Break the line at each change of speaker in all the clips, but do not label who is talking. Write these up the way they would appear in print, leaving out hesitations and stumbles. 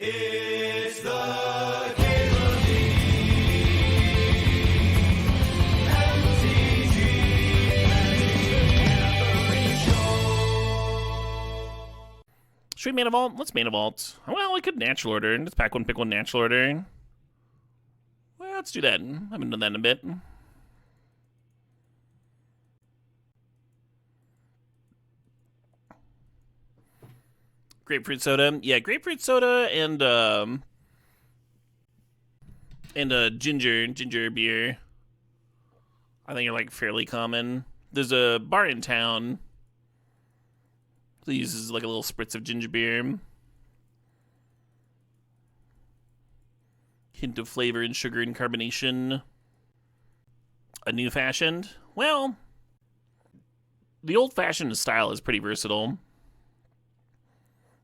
It's the Caitlin
Should we mana vault? Let's mana vault. Well, we could natural order. Let's pack one, pick one, natural order. Well, let's do that. I haven't done that in a bit. Grapefruit soda. Yeah, grapefruit soda and ginger beer. I think are like fairly common. There's a bar in town that uses like a little spritz of ginger beer. Hint of flavor and sugar and carbonation. A new fashioned? Well, the old fashioned style is pretty versatile.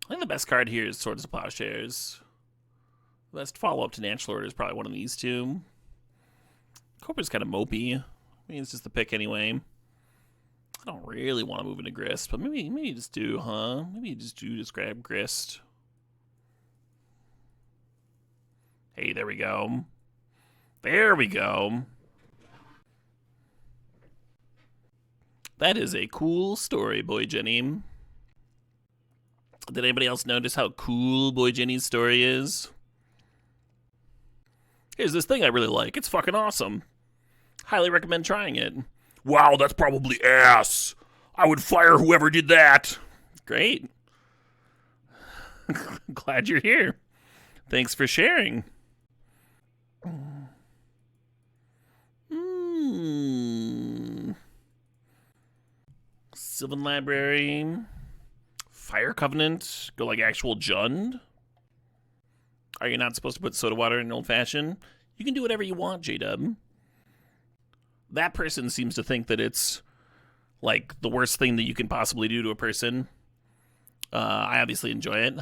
I think the best card here is Swords of Plowshares. The best follow-up to Natural Order is probably one of these two. Cobra's kind of mopey. I mean, it's just the pick anyway. I don't really want to move into Grist, but maybe you just do, huh? Maybe you just grab Grist. Hey, there we go. There we go. That is a cool story, Boy Jenny. Did anybody else notice how cool Boy Jenny's story is? Here's this thing I really like. It's fucking awesome. Highly recommend trying it. Wow, that's probably ass. I would fire whoever did that. Great. Glad you're here. Thanks for sharing. Sylvan Library. Fire Covenant. Go like actual Jund. Are you not supposed to put soda water in an old fashioned? You can do whatever you want, J-Dub. That person seems to think that it's like the worst thing that you can possibly do to a person. I obviously enjoy it.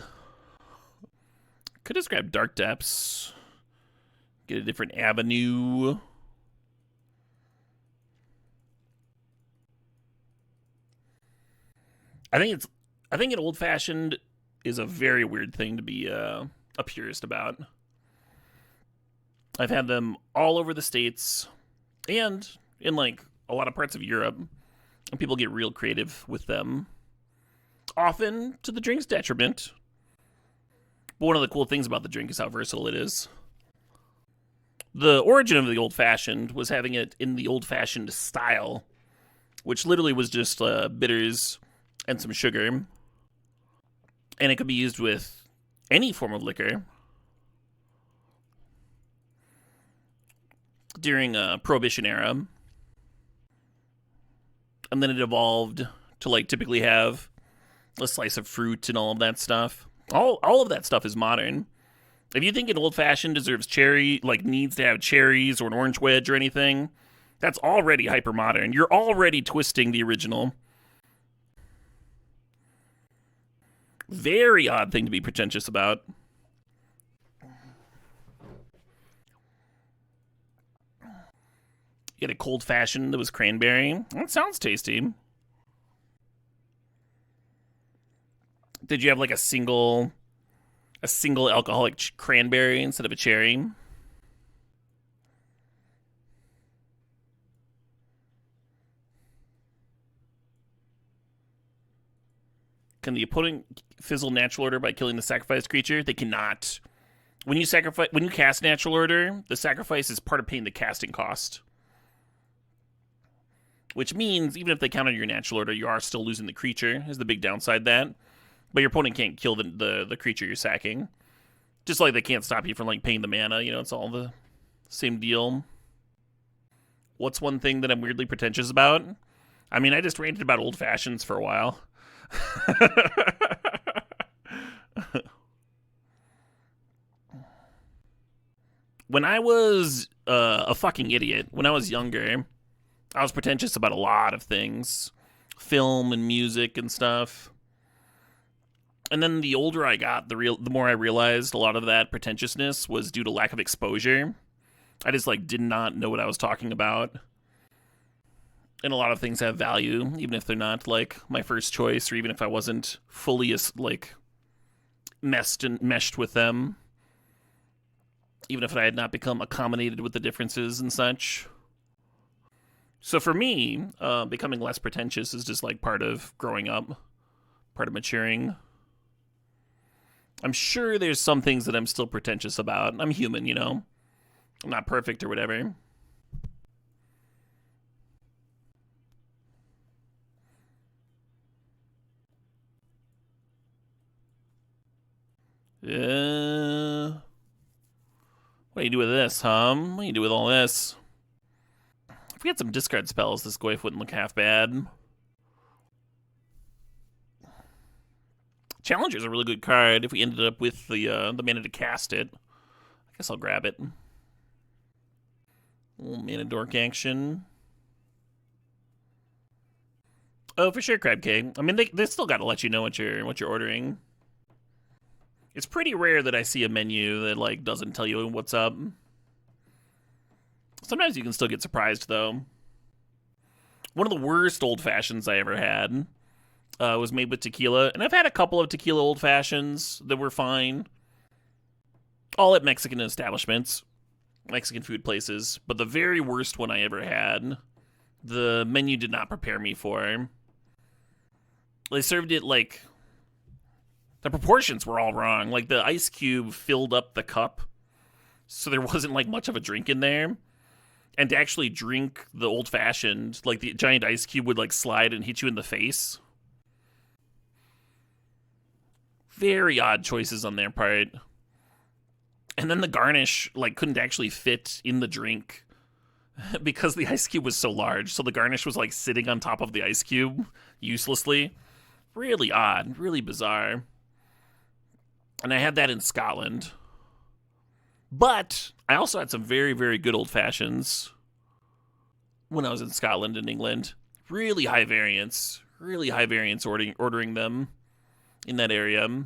Could just grab Dark Depths. Get a different avenue. I think an old fashioned is a very weird thing to be a purist about. I've had them all over the States and in like a lot of parts of Europe, and people get real creative with them, often to the drink's detriment. But one of the cool things about the drink is how versatile it is. The origin of the old-fashioned was having it in the old-fashioned style, which literally was just bitters and some sugar. And it could be used with any form of liquor. During Prohibition era. And then it evolved to like typically have a slice of fruit and all of that stuff. All of that stuff is modern. If you think an old-fashioned deserves cherry, like needs to have cherries or an orange wedge or anything, that's already hyper-modern. You're already twisting the original. Very odd thing to be pretentious about. You had a cold fashioned that was cranberry. That sounds tasty. Did you have like a single alcoholic cranberry instead of a cherry? Can the opponent fizzle natural order by killing the sacrificed creature? They cannot. When you cast natural order, the sacrifice is part of paying the casting cost. Which means, even if they counter your natural order, you are still losing the creature, is the big downside that. But your opponent can't kill the creature you're sacking. Just like they can't stop you from like paying the mana, you know, it's all the same deal. What's one thing that I'm weirdly pretentious about? I mean, I just ranted about old fashions for a while. When I was a fucking idiot, when I was younger, I was pretentious about a lot of things. Film and music and stuff. And then the older I got, the more I realized a lot of that pretentiousness was due to lack of exposure. I just like did not know what I was talking about. And a lot of things have value, even if they're not like my first choice, or even if I wasn't fully like meshed with them, even if I had not become accommodated with the differences and such. So for me, becoming less pretentious is just like part of growing up, part of maturing. I'm sure there's some things that I'm still pretentious about. I'm human, you know? I'm not perfect or whatever. What do you do with this, What do you do with all this? If we had some discard spells, this Goyf wouldn't look half bad. Challenger's a really good card if we ended up with the mana to cast it. I guess I'll grab it. Little mana dork action. Oh, for sure, Crab King. I mean, they still got to let you know what you're ordering. It's pretty rare that I see a menu that like doesn't tell you what's up. Sometimes you can still get surprised though. One of the worst old fashions I ever had was made with tequila, and I've had a couple of tequila old fashions that were fine. All at Mexican establishments, Mexican food places, but the very worst one I ever had, the menu did not prepare me for. They served it like the proportions were all wrong. Like the ice cube filled up the cup, so there wasn't like much of a drink in there. And to actually drink the old fashioned, like the giant ice cube would like slide and hit you in the face. Very odd choices on their part. And then the garnish like couldn't actually fit in the drink because the ice cube was so large. So the garnish was like sitting on top of the ice cube uselessly. Really odd, really bizarre. And I had that in Scotland. But I also had some very, very good old fashions when I was in Scotland and England. Really high variance ordering them in that area.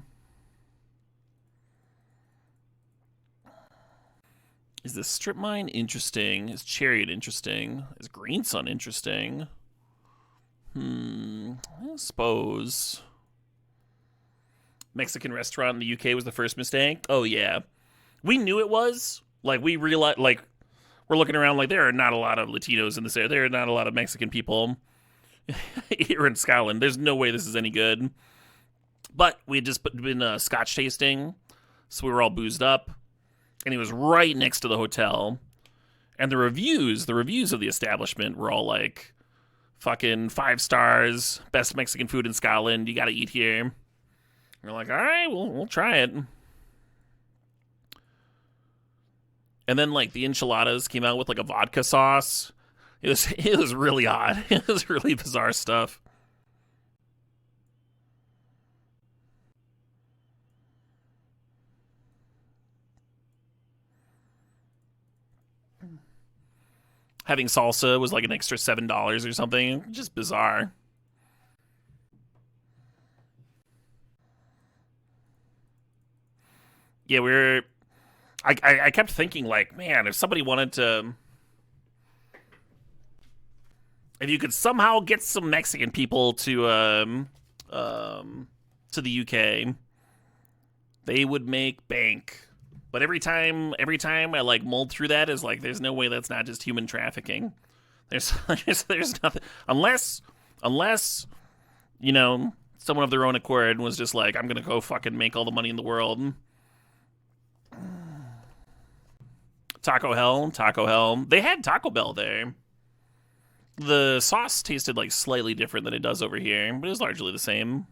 Is this strip mine interesting? Is Chariot interesting? Is Green Sun interesting? I suppose. Mexican restaurant in the UK was the first mistake? Oh, yeah. We knew it was. Like, we realized, like, we're looking around like there are not a lot of Latinos in this area. There are not a lot of Mexican people here in Scotland. There's no way this is any good. But we had just been Scotch tasting, so we were all boozed up. And it was right next to the hotel. And the reviews of the establishment were all like, fucking 5 stars, best Mexican food in Scotland, you gotta eat here. And we're like, all right, we'll try it. And then like the enchiladas came out with like a vodka sauce. It was really odd. It was really bizarre stuff. Having salsa was like an extra $7 or something. Just bizarre. Yeah, I kept thinking like, man, if somebody wanted to, if you could somehow get some Mexican people to the UK, they would make bank. But every time I like mulled through that is like, there's no way that's not just human trafficking. There's nothing unless you know someone of their own accord was just like, I'm gonna go fucking make all the money in the world. Taco Hell. They had Taco Bell there. The sauce tasted like slightly different than it does over here, but it was largely the same.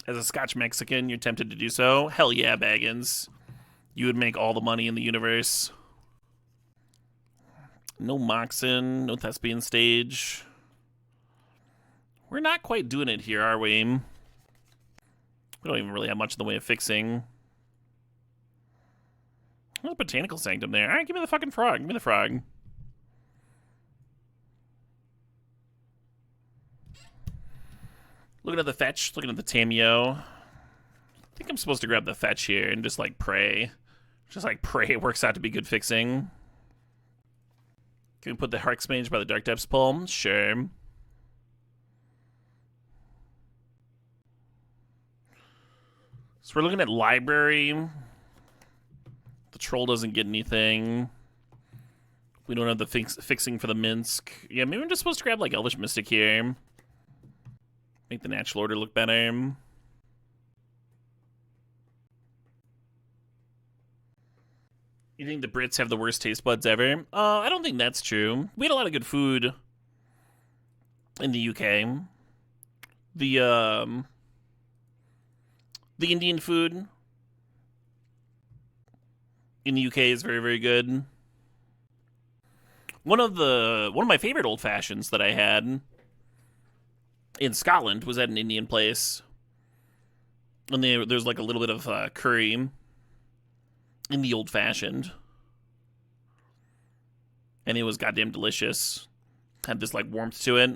As a Scotch Mexican, you're tempted to do so? Hell yeah, Baggins. You would make all the money in the universe. No Moxen, no Thespian Stage. We're not quite doing it here, are we? We don't even really have much in the way of fixing. There's a Botanical Sanctum there. All right, give me the fucking frog. Give me the frog. Looking at the fetch, looking at the Tameo. I think I'm supposed to grab the fetch here and just like pray. Just like pray it works out to be good fixing. Can we put the Harksmage by the Dark Depths pull? Sure. So we're looking at library. The troll doesn't get anything. We don't have the fixing for the Minsk. Yeah, maybe I'm just supposed to grab like Elvish Mystic here. Make the natural order look better. You think the Brits have the worst taste buds ever? I don't think that's true. We had a lot of good food in the UK. The Indian food in the UK is very, very good. One of my favorite old fashions that I had in Scotland was at an Indian place, and there's like a little bit of curry in the old fashioned, and it was goddamn delicious. Had this like warmth to it.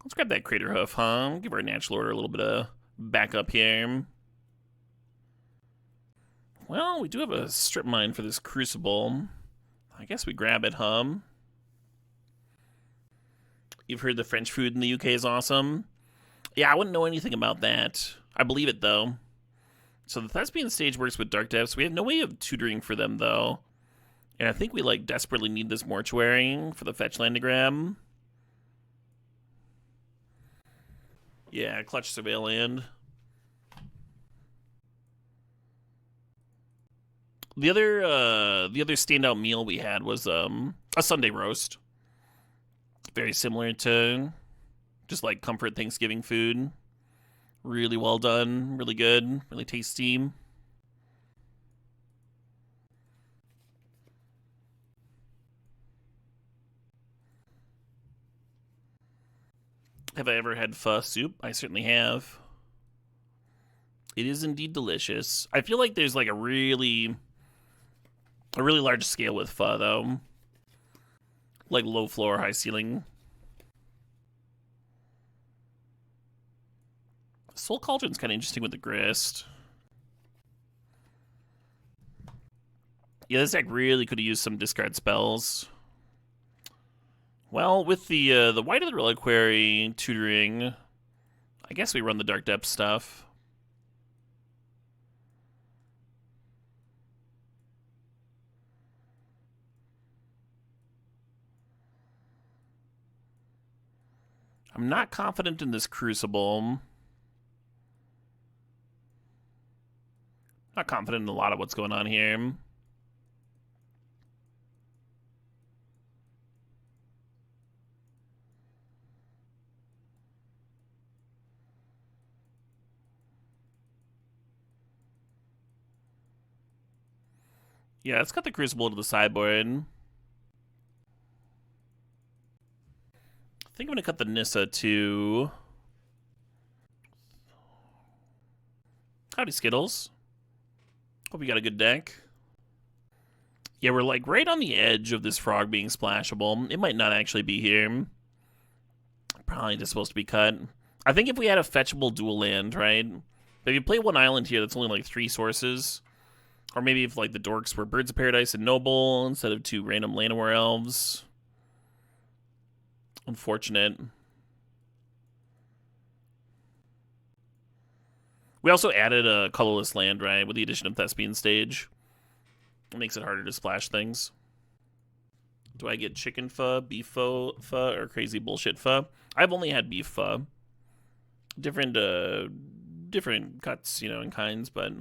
Let's grab that crater hoof, huh? Give our natural order a little bit of backup here. Well, we do have a strip mine for this crucible. I guess we grab it, huh? You've heard the French food in the UK is awesome. Yeah, I wouldn't know anything about that. I believe it, though. So the Thespian stage works with Dark Depths. We have no way of tutoring for them, though. And I think we, like, desperately need this mortuary for the fetch land to grab. Yeah, clutch surveil land. The other standout meal we had was a Sunday roast. Very similar to just like comfort Thanksgiving food. Really well done, really good, really tasty. Have I ever had pho soup? I certainly have. It is indeed delicious. I feel like there's like a really large scale with pho, though. Like low floor, high ceiling. Soul Cauldron's kind of interesting with the grist. Yeah, this deck really could have used some discard spells. Well, with the White of the Reliquary tutoring, I guess we run the Dark Depths stuff. I'm not confident in this Crucible. Not confident in a lot of what's going on here. Yeah, let's cut the Crucible to the sideboard. I think I'm going to cut the Nissa to... Howdy, Skittles. Hope you got a good deck. Yeah, we're like right on the edge of this frog being splashable. It might not actually be here. Probably just supposed to be cut. I think if we had a fetchable dual land, right? If you play one island here that's only like 3 sources, or maybe if like the dorks were Birds of Paradise and Noble instead of 2 random Llanowar elves. Unfortunate. We also added a colorless land, right, with the addition of Thespian Stage. It makes it harder to splash things. Do I get chicken pho, beef pho, or crazy bullshit pho? I've only had beef pho. Different cuts, you know, and kinds, but...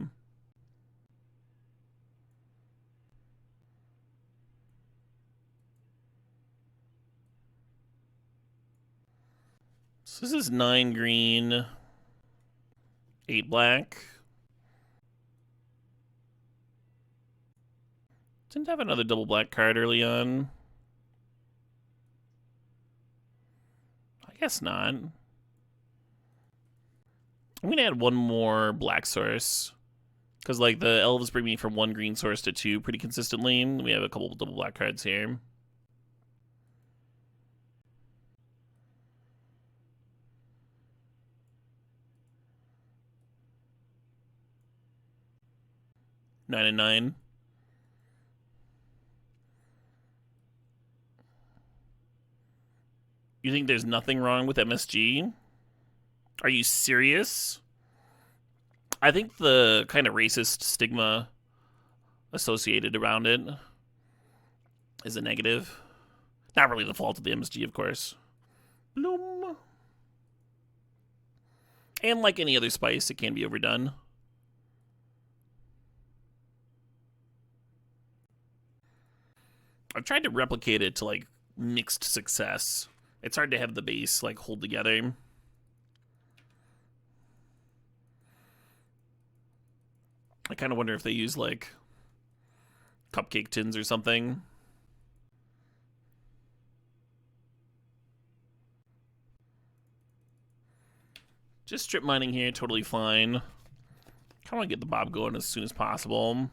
So this is 9 green, 8 black. Didn't have another double black card early on. I guess not. I'm going to add one more black source. Because, like, the elves bring me from 1 green source to 2 pretty consistently. We have a couple double black cards here. Nine and 9. You think there's nothing wrong with MSG? Are you serious? I think the kind of racist stigma associated around it is a negative. Not really the fault of the MSG, of course. Bloom. And like any other spice, it can be overdone. I've tried to replicate it to like mixed success. It's hard to have the base like hold together. I kind of wonder if they use like cupcake tins or something. Just strip mining here, totally fine. I want to get the bob going as soon as possible.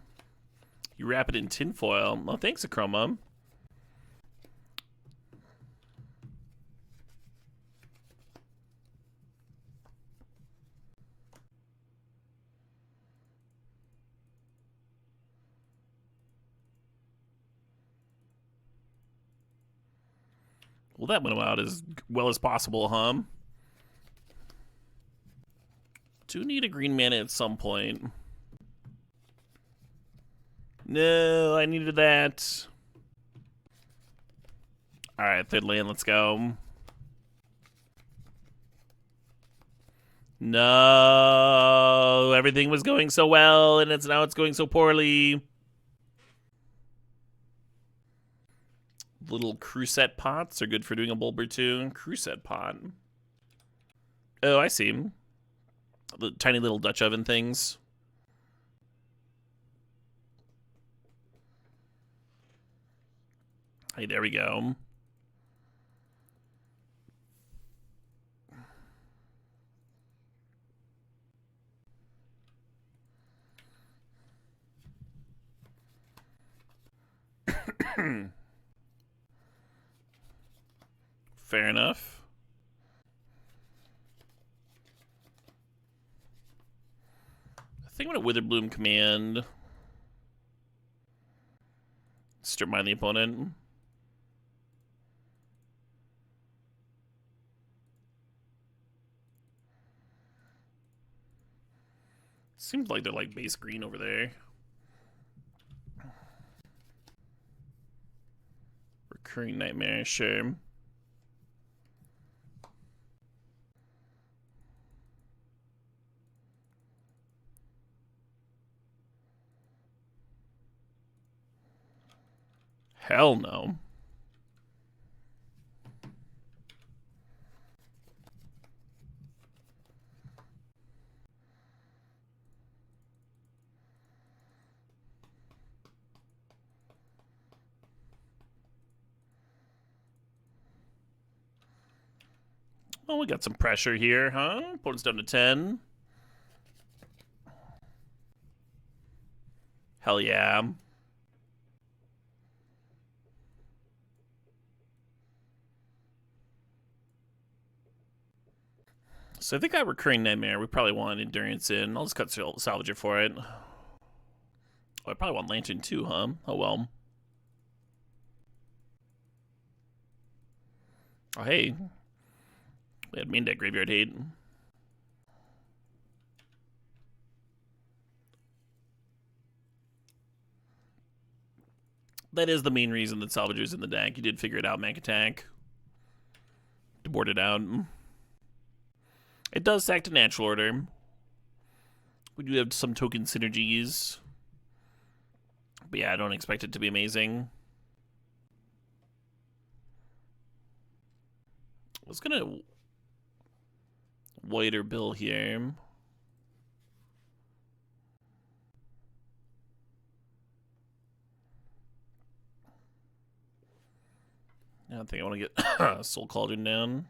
You wrap it in tinfoil. Oh, thanks, Achroma. Well, that went out as well as possible, huh? Do need a green mana at some point. No, I needed that. Alright, third land, let's go. No, everything was going so well, and now it's going so poorly. Little cruset pots are good for doing a bulb or two. Cruset pot. Oh, I see. The tiny little Dutch oven things. Hey, there we go. Fair enough. I think I'm gonna Witherbloom command. Strip mine the opponent. Seems like they're like base green over there. Recurring Nightmare, sure. Hell no. Well, we got some pressure here, huh? Opponent's down to 10. Hell yeah. So I think I have Recurring Nightmare. We probably want Endurance in. I'll just cut Salvager for it. Oh, I probably want Lantern too, huh? Oh well. Oh, hey. We had main deck Graveyard Hate. That is the main reason that Salvager's in the deck. You did figure it out, Mac Attack. To board it out. It does sack to Natural Order. We do have some token synergies. But yeah, I don't expect it to be amazing. I was gonna whiter bill here. I don't think I want to get Soul Cauldron down.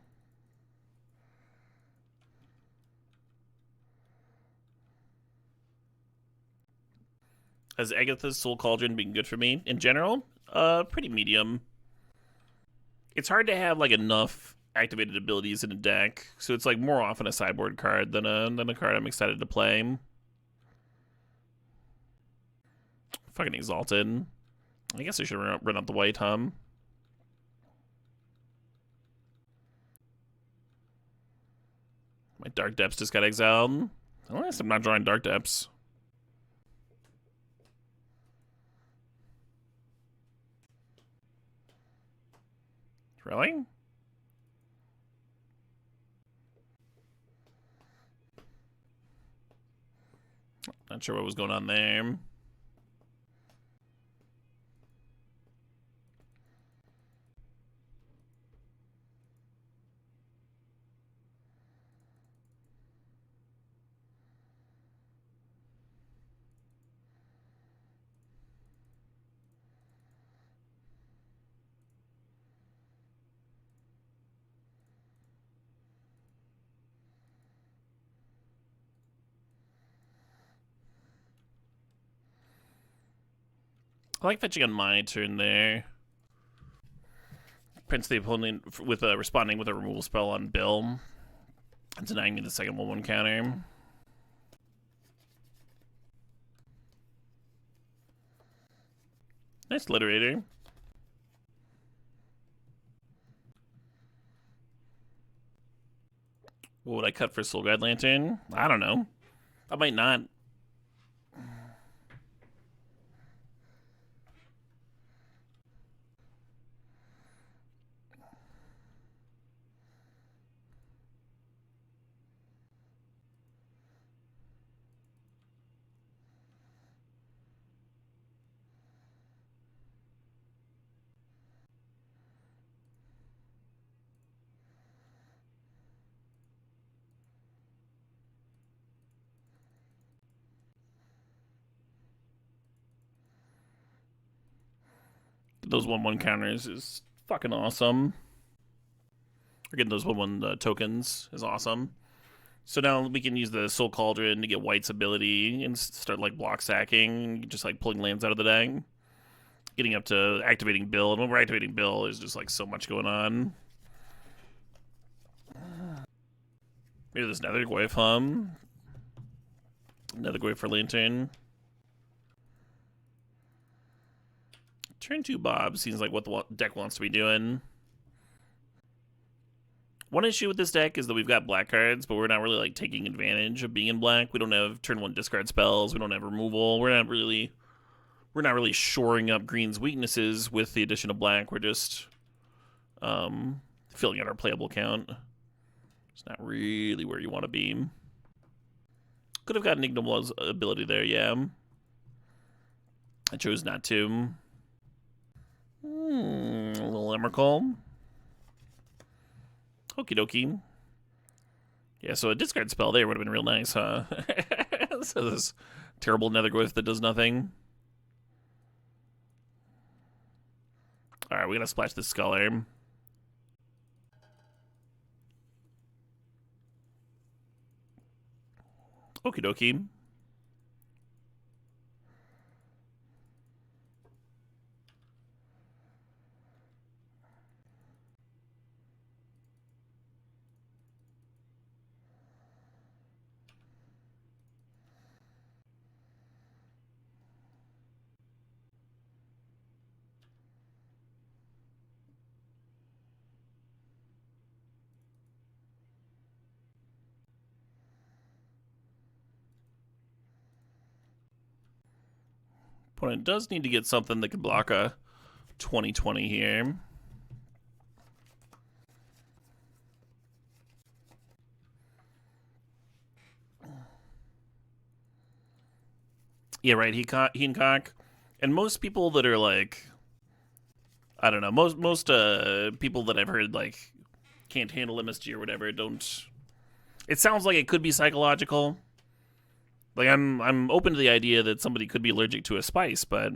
Has Agatha's Soul Cauldron been good for me in general? Pretty medium. It's hard to have like enough activated abilities in a deck, so it's like more often a sideboard card than a card I'm excited to play. Fucking Exalted. I guess I should run out the white, huh? My Dark Depths just got exiled. At least I'm not drawing Dark Depths. Really? Not sure what was going on there. I like fetching on my turn there. Prince the opponent with responding with a removal spell on Bill, and denying me the second 1/1 counter. Nice Literator. What would I cut for Soul Guide Lantern? I don't know. I might not. Those 1/1 counters is fucking awesome. Or getting those 1/1 tokens is awesome. So now we can use the Soul Cauldron to get White's ability and start like block sacking, just like pulling lands out of the deck. Getting up to activating Bill, and when we're activating Bill, there's just like so much going on. Maybe this Netherglyph hum. Netherglyph for Lantern. Turn 2 Bob seems like what the deck wants to be doing. One issue with this deck is that we've got black cards, but we're not really like taking advantage of being in black. We don't have turn 1 discard spells. We don't have removal. We're not really shoring up green's weaknesses with the addition of black. We're just filling out our playable count. It's not really where you want to be. Could have gotten Ignoble's ability there, yeah. I chose not to. A little Emrakul. Okie dokie. Yeah, so a discard spell there would have been real nice, huh? So this terrible Netherglyph that does nothing. Alright, we gotta splash this Scholar. Okie dokie. Opponent does need to get something that can block a 20/20 here. Yeah, right. He and cock, and most people that are like, I don't know, most people that I've heard like can't handle MSG or whatever don't. It sounds like it could be psychological. Like I'm open to the idea that somebody could be allergic to a spice, but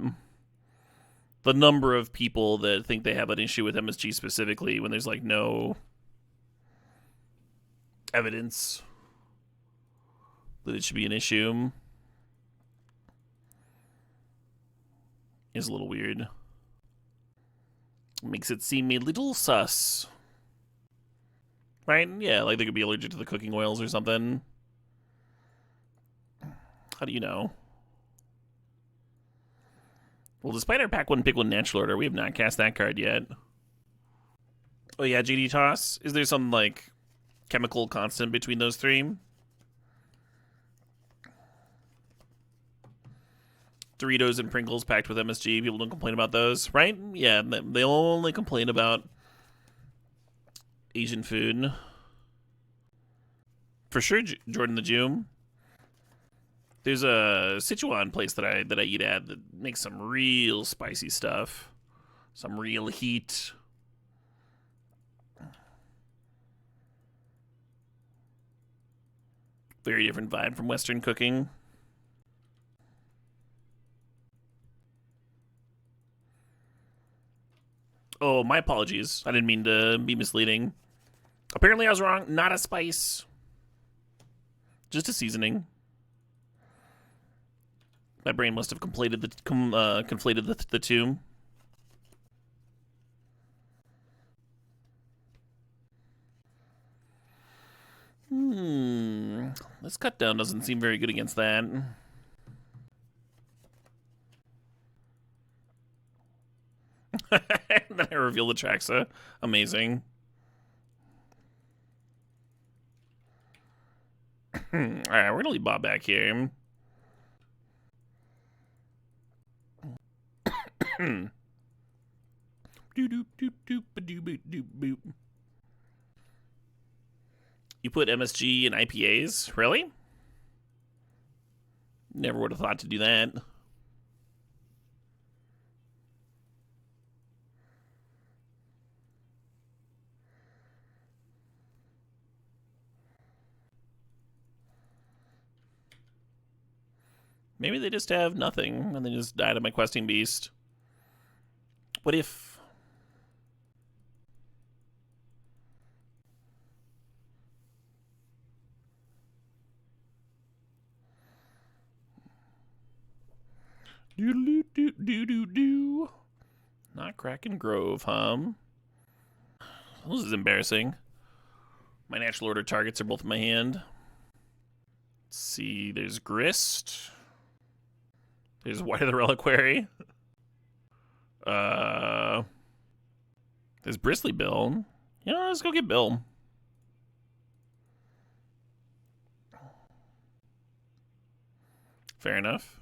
the number of people that think they have an issue with MSG specifically when there's like no evidence that it should be an issue is a little weird. Makes it seem a little sus. Right? Yeah, like they could be allergic to the cooking oils or something. How do you know? Well, despite our pack 1 pick 1 natural order, we have not cast that card yet. Oh yeah, GD Toss? Is there some like chemical constant between those three? Doritos and Pringles packed with MSG. People don't complain about those, right? Yeah, they only complain about Asian food. For sure, Jordan the Jew. There's a Sichuan place that I eat at that makes some real spicy stuff. Some real heat. Very different vibe from Western cooking. Oh, my apologies. I didn't mean to be misleading. Apparently I was wrong. Not a spice. Just a seasoning. My brain must have conflated the two. This cut down doesn't seem very good against that. And then I reveal the Traxa. Amazing. Alright, we're gonna leave Bob back here. You put MSG in IPAs? Really? Never would have thought to do that. Maybe they just have nothing and they just died of my questing beast. What if... Do. Not Kraken Grove, huh? This is embarrassing. My natural order targets are both in my hand. Let's see, there's Grist. There's White of the Reliquary. There's Bristly Bill. You know, let's go get Bill. Fair enough.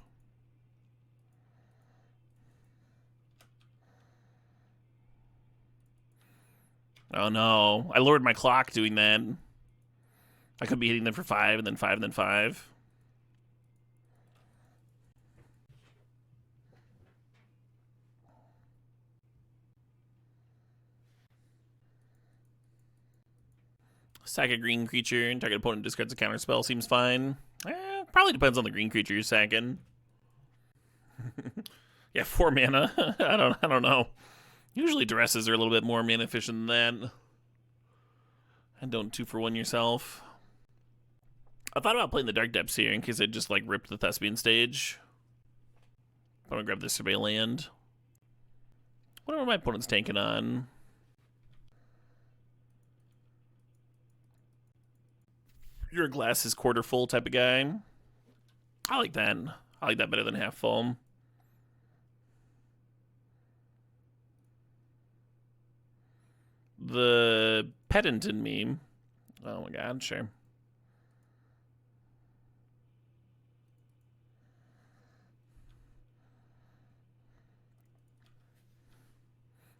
Oh no, I lowered my clock doing that. I could be hitting them for 5 and then 5 and then 5. Sack a green creature and target opponent discards a counter spell seems fine. Probably depends on the green creature you're sacking. Yeah, 4 mana. I don't know. Usually dresses are a little bit more mana efficient than that. And don't 2-for-1 yourself. I thought about playing the Dark Depths here in case I just like ripped the Thespian stage. I'm gonna grab this Survey land. Whatever my opponent's tanking on. You're a glass is quarter full type of guy. I like that. I like that better than half full. The pedant in me. Oh my god, sure.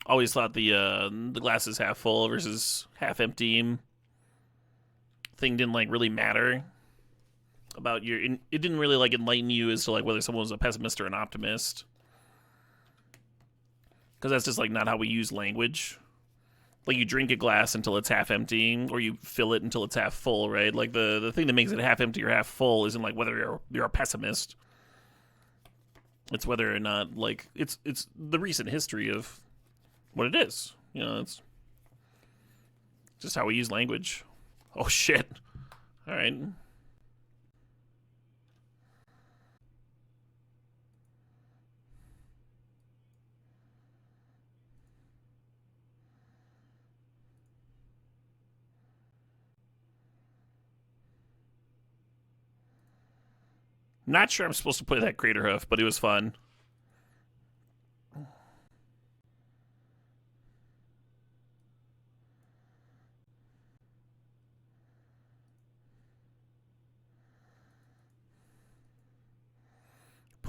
Always thought the glass is half full versus half empty thing didn't like really matter about your. It didn't really like enlighten you as to like whether someone was a pessimist or an optimist, because that's just like not how we use language. Like you drink a glass until it's half empty, or you fill it until it's half full, right? Like the thing that makes it half empty or half full isn't like whether you're a pessimist. It's whether or not like it's the recent history of what it is. You know, it's just how we use language. Oh shit! All right. Not sure I'm supposed to play that Crater Hoof, but it was fun.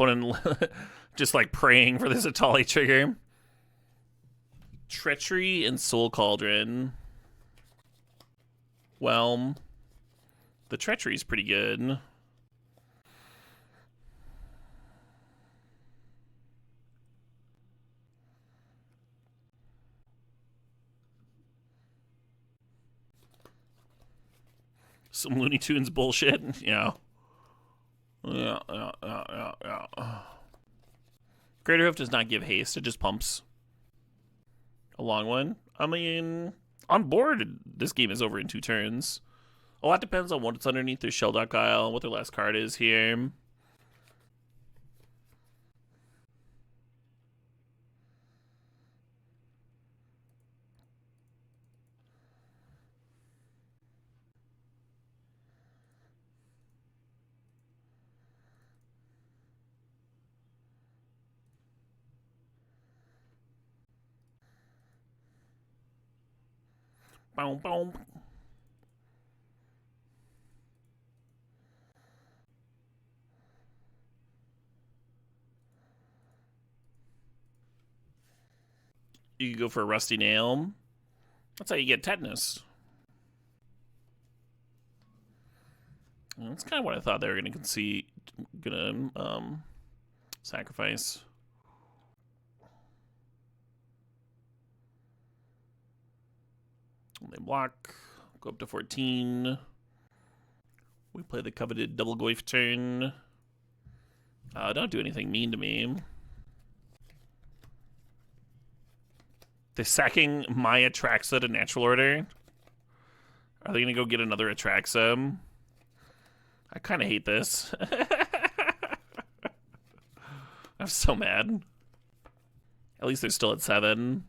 opponent just like praying for this Atali trigger. Treachery and Soul Cauldron. Well, the Treachery is pretty good. Some Looney Tunes bullshit. Yeah. Yeah. Greater Hoof does not give haste. It just pumps. A long one. I mean, on board, this game is over in 2 turns. A lot depends on what's underneath their Shelldock Isle, what their last card is here. Boom, boom. You could go for a Rusty Nail. That's how you get tetanus. Well, that's kind of what I thought they were going to sacrifice. They block, go up to 14. We play the coveted double Goyf turn. Don't do anything mean to me. They're sacking my Atraxa to natural order. Are they going to go get another Atraxa? I kind of hate this. I'm so mad. At least they're still at 7.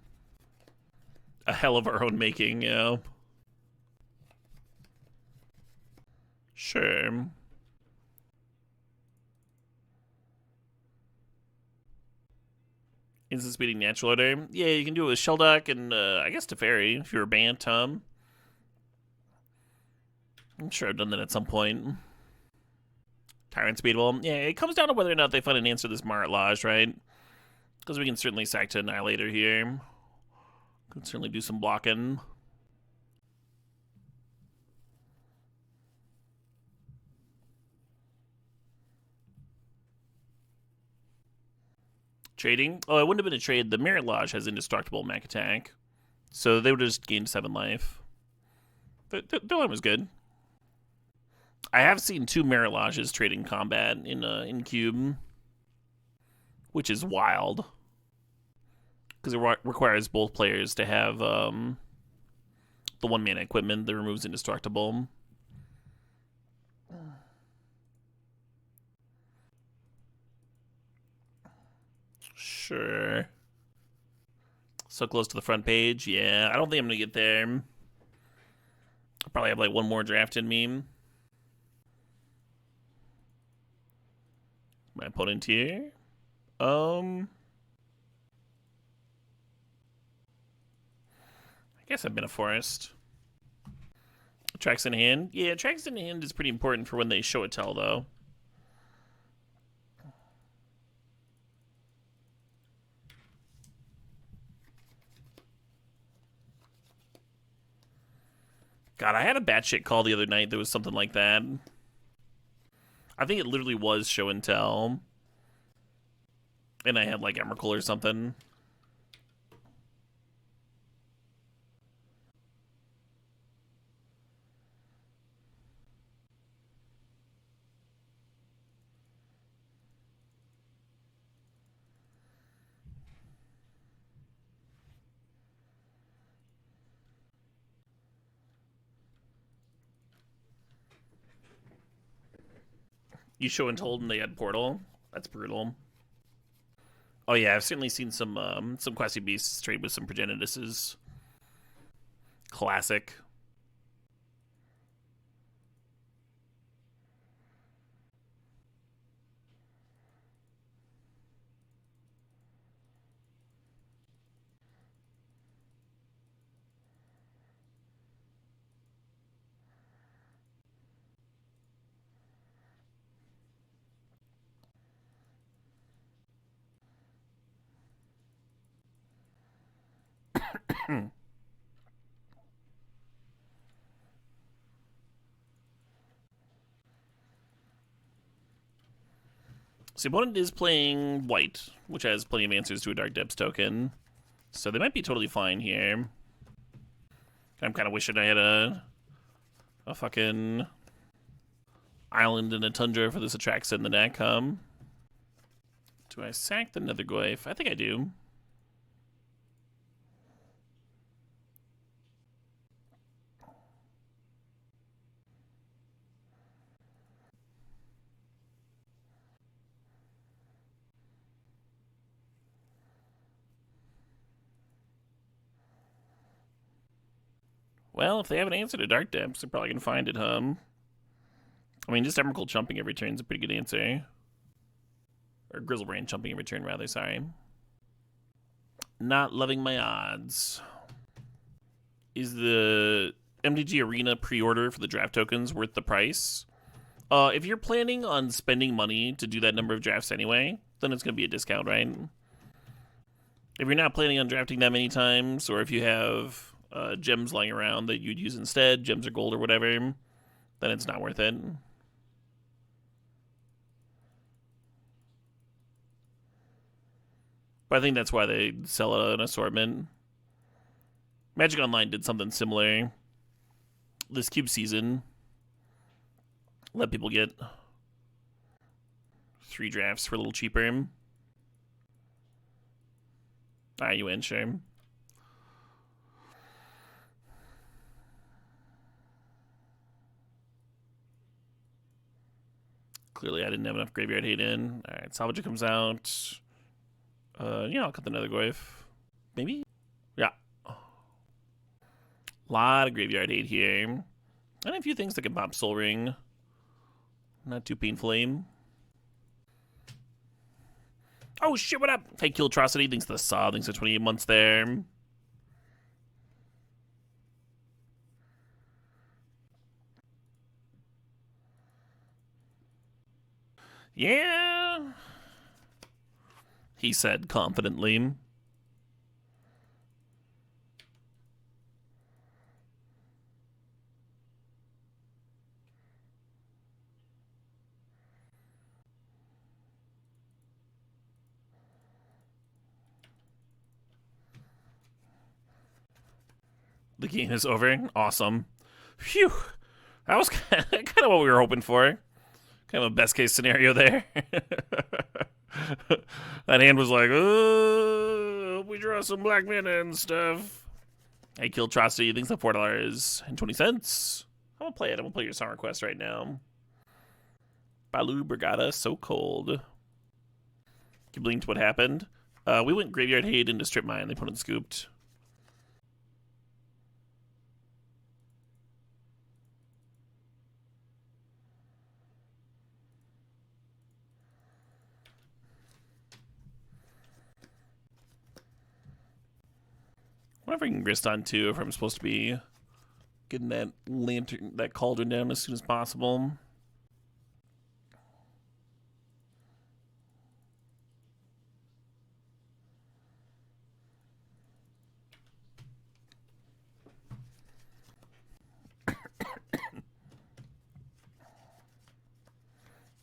A hell of our own making, yeah. Sure. Instant speeding natural order. Yeah, you can do it with Shelldock and I guess Teferi if you're a Bant. I'm sure I've done that at some point. Tyrant Speedball. Yeah, it comes down to whether or not they find an answer to this Marat Lodge, right? Because we can certainly sack to Annihilator here. Could certainly do some blocking. Trading? Oh, it wouldn't have been a trade. The Merit Lodge has indestructible mech attack. So they would have just gained 7 life. Their line was good. I have seen 2 Merit Lodges trading combat in Cube, which is wild. Because it requires both players to have the 1-mana equipment that removes indestructible. Sure. So close to the front page. Yeah, I don't think I'm going to get there. I'll probably have like 1 more draft in me. My opponent here. I guess I've been a forest. Tracks in hand. Yeah, tracks in hand is pretty important for when they show a tell, though. God, I had a batshit call the other night that was something like that. I think it literally was show and tell. And I had like Emrakul or something. You show and told and they had Portal. That's brutal. Oh yeah, I've certainly seen some Questy Beasts trade with some Progenituses. Classic. So the opponent is playing white, which has plenty of answers to a Dark Depths token. So they might be totally fine here. I'm kind of wishing I had a fucking island and a tundra for this Atraxa in the deck. Do I sack the Netherglyph? I think I do. Well, if they have an answer to Dark Depths, they're probably going to find it, I mean, just Emrakul chumping every turn is a pretty good answer. Or Grizzlebrand chumping every turn, rather, sorry. Not loving my odds. Is the MTG Arena pre-order for the draft tokens worth the price? If you're planning on spending money to do that number of drafts anyway, then it's going to be a discount, right? If you're not planning on drafting that many times, or if you have gems lying around that you'd use instead, gems or gold or whatever, then it's not worth it. But I think that's why they sell an assortment. Magic Online did something similar this cube season. Let people get 3 drafts for a little cheaper. Alright, you win, sure. Clearly I didn't have enough Graveyard Hate in. Alright, Salvager comes out. Yeah, I'll cut the Netherglyph. Maybe? Yeah. A lot of Graveyard Hate here. And a few things that can pop Soul Ring. Not too painfully. Oh shit, what up? Hey, Kill Atrocity, thanks to the Saw, thanks to 28 months there. Yeah, he said confidently. The game is over. Awesome. Phew. That was kind of what we were hoping for. Kind of a best case scenario there. That hand was like, oh, we draw some black mana and stuff. Hey, Kill Atrocity, thinks the $4.20. I'm gonna play it. I'm gonna play your song request right now. Balu Brigada, so cold. Keep linked to what happened. We went Graveyard Hate into Strip Mine. They put it scooped. I wonder if I can grist on 2 if I'm supposed to be getting that lantern, that cauldron down as soon as possible.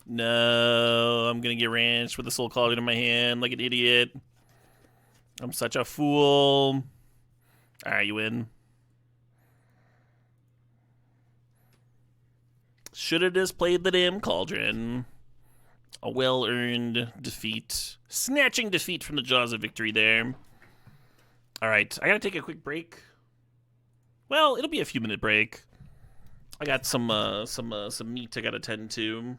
No, I'm gonna get ranched with the Soul Cauldron in my hand like an idiot. I'm such a fool. Alright, you win. Should have just played the damn Cauldron. A well-earned defeat. Snatching defeat from the jaws of victory there. Alright, I gotta take a quick break. Well, it'll be a few minute break. I got some meat I gotta tend to.